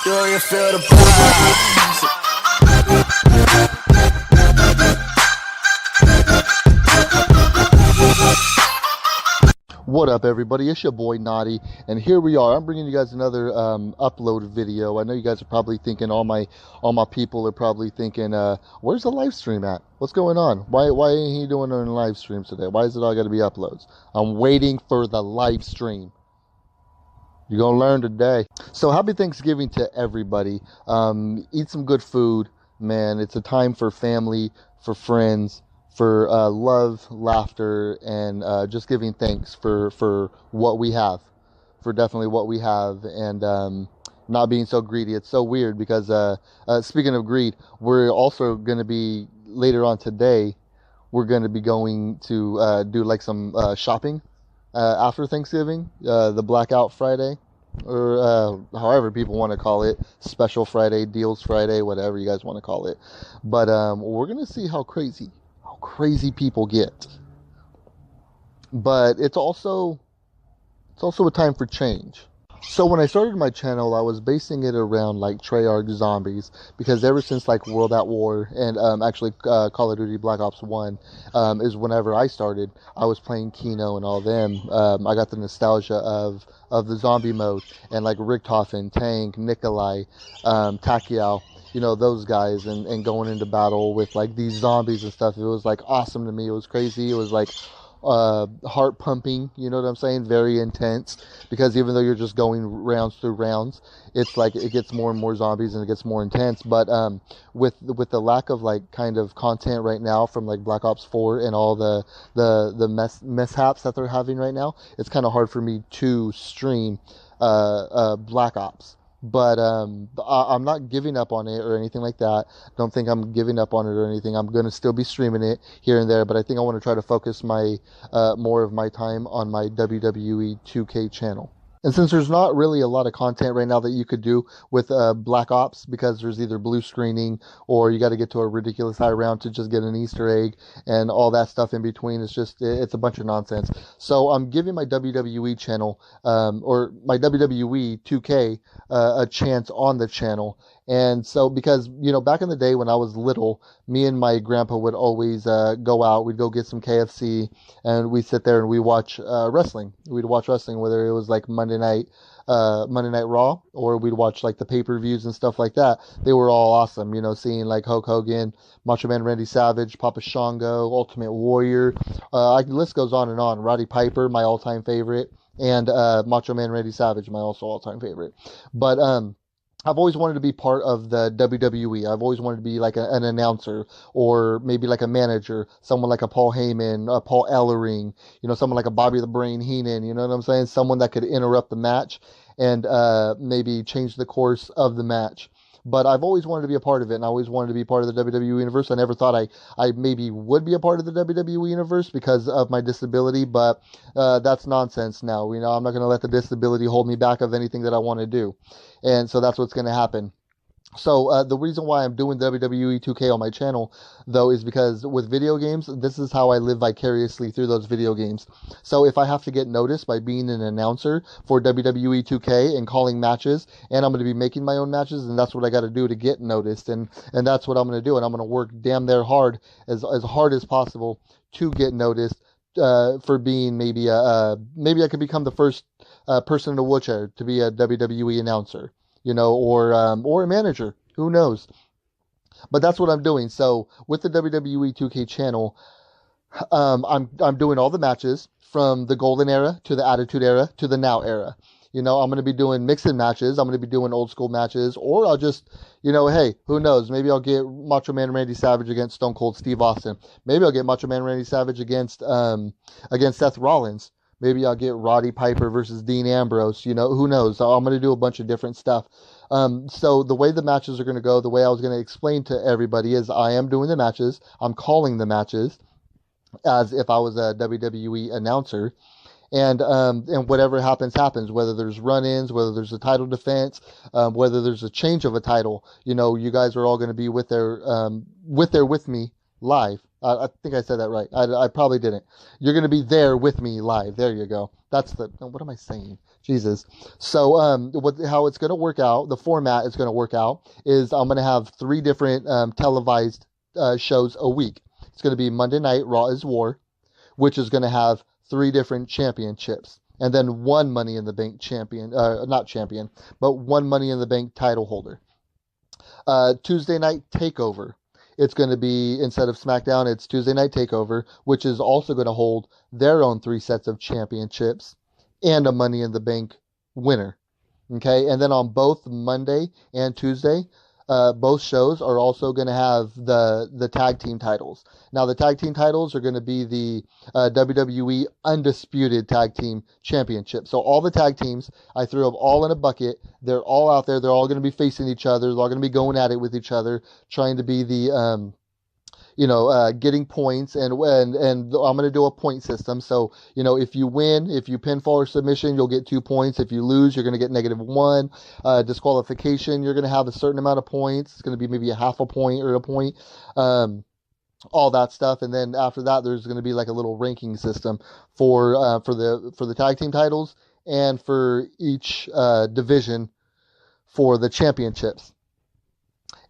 Sure you feel the vibes. What up, everybody? It's your boy Naughty, and here we are. I'm bringing you guys another upload video. I know you guys are probably thinking, all my people are probably thinking, where's the live stream at? What's going on? Why ain't he doing any live streams today? Why is it all got to be uploads? I'm waiting for the live stream. You're gonna learn today. So happy Thanksgiving to everybody. Eat some good food, man. It's a time for family, for friends, for love, laughter, and just giving thanks for what we have, for definitely what we have, and not being so greedy. It's so weird because speaking of greed, we're also going to be later on today. We're going to be going to do like some shopping after Thanksgiving, the Blackout Friday, or however people want to call it, Special Friday, Deals Friday, whatever you guys want to call it. But we're going to see how crazy people get. But it's also a time for change. So when I started my channel, I was basing it around like Treyarch zombies, because ever since like World at War and actually Call of Duty Black Ops 1 is whenever I started, I was playing Kino and all them. I got the nostalgia of the zombie mode, and like Richthofen, Tank, Nikolai, Takiao, you know, those guys, and going into battle with like these zombies and stuff. It was like awesome to me. It was crazy. It was like heart pumping, you know what I'm saying? Very intense, because even though you're just going rounds through rounds, it's like it gets more and more zombies and it gets more intense. But with the lack of like kind of content right now from like Black Ops 4 and all the mishaps that they're having right now, it's kind of hard for me to stream Black Ops. But I'm not giving up on it or anything like that. Don't think I'm giving up on it or anything. I'm going to still be streaming it here and there, but I think I want to try to focus my more of my time on my WWE 2K channel. And since there's not really a lot of content right now that you could do with Black Ops, because there's either blue screening or you got to get to a ridiculous high round to just get an Easter egg and all that stuff in between, it's a bunch of nonsense. So I'm giving my WWE channel or my WWE 2K a chance on the channel. And so, because, you know, back in the day when I was little, me and my grandpa would always go out. We'd go get some KFC, and we'd sit there and we watch wrestling. We'd watch wrestling, whether it was like Monday Night Raw, or we'd watch like the pay-per-views and stuff like that. They were all awesome, you know, seeing like Hulk Hogan, Macho Man Randy Savage, Papa Shango, Ultimate Warrior. The list goes on and on. Roddy Piper, my all-time favorite, and Macho Man Randy Savage, my also all-time favorite. But I've always wanted to be part of the WWE. I've always wanted to be like an announcer, or maybe like a manager, someone like a Paul Heyman, Paul Ellering, you know, someone like a Bobby the Brain Heenan, you know what I'm saying? Someone that could interrupt the match and maybe change the course of the match. But I've always wanted to be a part of it, and I always wanted to be part of the WWE universe. I never thought I maybe would be a part of the WWE universe because of my disability, but that's nonsense now. You know, I'm not going to let the disability hold me back of anything that I want to do. And so that's what's going to happen. So the reason why I'm doing WWE 2K on my channel, though, is because with video games, this is how I live vicariously through those video games. So if I have to get noticed by being an announcer for WWE 2K and calling matches, and I'm going to be making my own matches, and that's what I got to do to get noticed, and that's what I'm going to do, and I'm going to work damn there hard, as hard as possible, to get noticed for being maybe I could become the first person in a wheelchair to be a WWE announcer. You know, or a manager, who knows? But that's what I'm doing. So with the WWE 2K channel, I'm doing all the matches from the Golden Era to the Attitude Era to the Now Era. You know, I'm going to be doing mixed matches. I'm going to be doing old school matches, or I'll just, you know, hey, who knows? Maybe I'll get Macho Man Randy Savage against Stone Cold Steve Austin. Maybe I'll get Macho Man Randy Savage against Seth Rollins. Maybe I'll get Roddy Piper versus Dean Ambrose. You know, who knows? I'm going to do a bunch of different stuff. So the way the matches are going to go, the way I was going to explain to everybody is I am doing the matches. I'm calling the matches as if I was a WWE announcer. And whatever happens, whether there's run-ins, whether there's a title defense, whether there's a change of a title, you know, you guys are all going to be with me live. I think I said that right. I probably didn't. You're going to be there with me live. There you go. That's the, no, what am I saying? Jesus. So, how it's going to work out, the format is going to work out is I'm going to have three different televised shows a week. It's going to be Monday night, Raw is War, which is going to have three different championships. And then one Money in the Bank champion, not champion, but one Money in the Bank title holder. Tuesday Night Takeover. It's going to be, instead of SmackDown, it's Tuesday Night Takeover, which is also going to hold their own three sets of championships and a Money in the Bank winner. Okay, and then on both Monday and Tuesday, both shows are also going to have the tag team titles. Now, the tag team titles are going to be the WWE Undisputed Tag Team Championship. So all the tag teams, I threw them all in a bucket. They're all out there. They're all going to be facing each other. They're all going to be going at it with each other, trying to be the getting points, and I'm going to do a point system. So, if you win, if you pinfall or submission, you'll get 2 points. If you lose, you're going to get -1. Disqualification, you're going to have a certain amount of points. It's going to be maybe a half a point or a point. All that stuff, and then after that, there's going to be like a little ranking system for the tag team titles and for each division for the championships.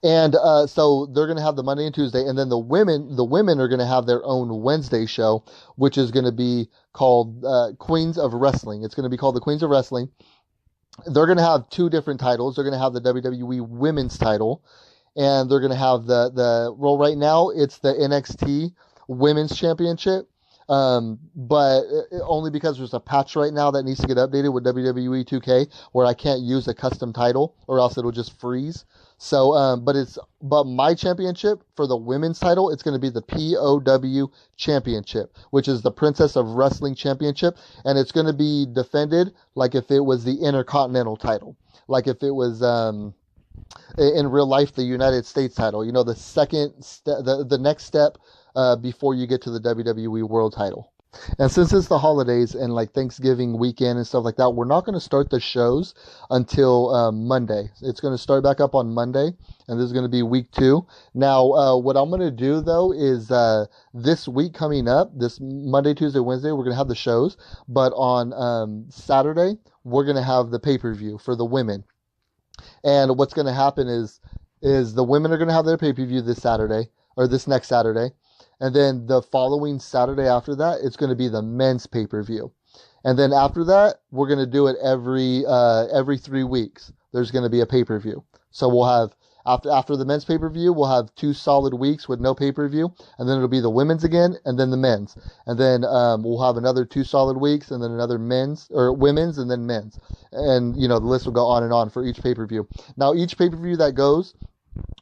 And so they're going to have the Monday and Tuesday, and then the women are going to have their own Wednesday show, which is going to be called Queens of Wrestling. It's going to be called the Queens of Wrestling. They're going to have two different titles. They're going to have the WWE Women's title, and they're going to have well, right now it's the NXT Women's Championship. But only because there's a patch right now that needs to get updated with WWE 2K where I can't use a custom title or else it'll just freeze. So, but my championship for the women's title, it's going to be the POW Championship, which is the Princess of Wrestling Championship, and it's going to be defended like if it was the Intercontinental title, like if it was in real life the United States title. The second the next step before you get to the WWE World title. And since it's the holidays and like Thanksgiving weekend and stuff like that, we're not going to start the shows until Monday. It's going to start back up on Monday, and this is going to be week 2. Now, what I'm going to do though is this week coming up, this Monday, Tuesday, Wednesday, we're going to have the shows, but on Saturday, we're going to have the pay-per-view for the women. And what's going to happen is the women are going to have their pay-per-view this Saturday, or this next Saturday. And then the following Saturday after that, it's going to be the men's pay-per-view. And then after that, we're going to do it every 3 weeks. There's going to be a pay-per-view. So we'll have, after the men's pay-per-view, we'll have 2 solid weeks with no pay-per-view. And then it'll be the women's again, and then the men's. And then we'll have another 2 solid weeks, and then another women's, and then men's. And, the list will go on and on for each pay-per-view. Now, each pay-per-view that goes,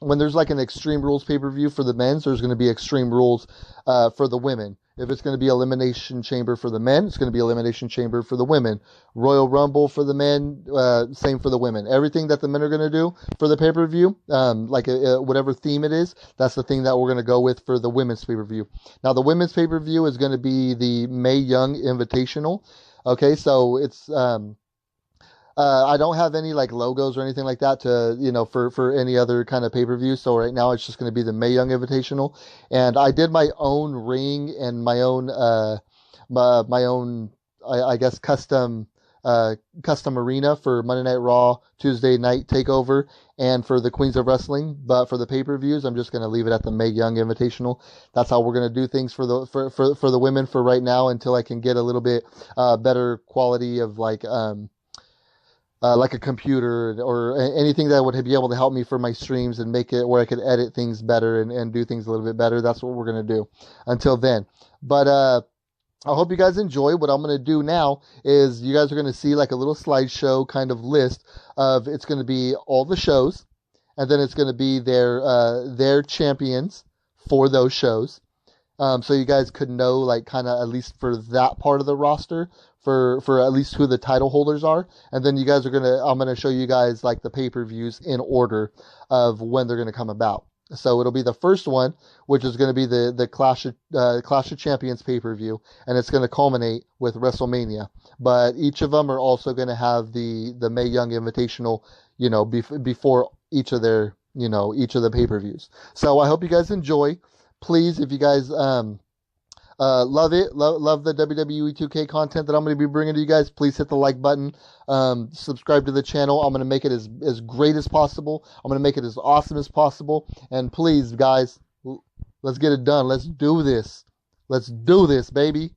when there's like an Extreme Rules pay-per-view for the men's, there's going to be Extreme Rules for the women. If it's going to be Elimination Chamber for the men, it's going to be Elimination Chamber for the women. Royal Rumble for the men, same for the women. Everything that the men are going to do for the pay-per-view, whatever theme it is, that's the thing that we're going to go with for the women's pay-per-view. Now, the women's pay-per-view is going to be the Mae Young Invitational. Okay, so it's... I don't have any like logos or anything like that to, for any other kind of pay-per-view. So right now it's just going to be the Mae Young Invitational. And I did my own ring and my own, I guess, custom arena for Monday Night Raw, Tuesday Night Takeover, and for the Queens of Wrestling. But for the pay-per-views, I'm just going to leave it at the Mae Young Invitational. That's how we're going to do things for the women for right now until I can get a little bit better quality of like a computer or anything that would be able to help me for my streams and make it where I could edit things better and do things a little bit better. That's what we're going to do until then. But I hope you guys enjoy. What I'm going to do now is you guys are going to see like a little slideshow kind of list of, it's going to be all the shows, and then it's going to be their champions for those shows. So you guys could know, like, kind of at least for that part of the roster, for at least who the title holders are. And then you guys I'm going to show you guys like the pay-per-views in order of when they're going to come about. So it'll be the first one, which is going to be the Clash of Champions pay-per-view, and it's going to culminate with WrestleMania. But each of them are also going to have the Mae Young Invitational, before each of the pay-per-views. So I hope you guys enjoy. Please, if you guys love it, love the WWE 2K content that I'm going to be bringing to you guys, please hit the like button. Subscribe to the channel. I'm going to make it as great as possible. I'm going to make it as awesome as possible. And please, guys, let's get it done. Let's do this. Let's do this, baby.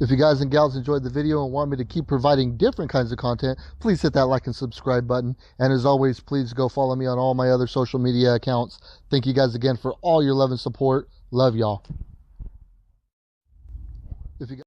If you guys and gals enjoyed the video and want me to keep providing different kinds of content, please hit that like and subscribe button. And as always, please go follow me on all my other social media accounts. Thank you guys again for all your love and support. Love y'all. If you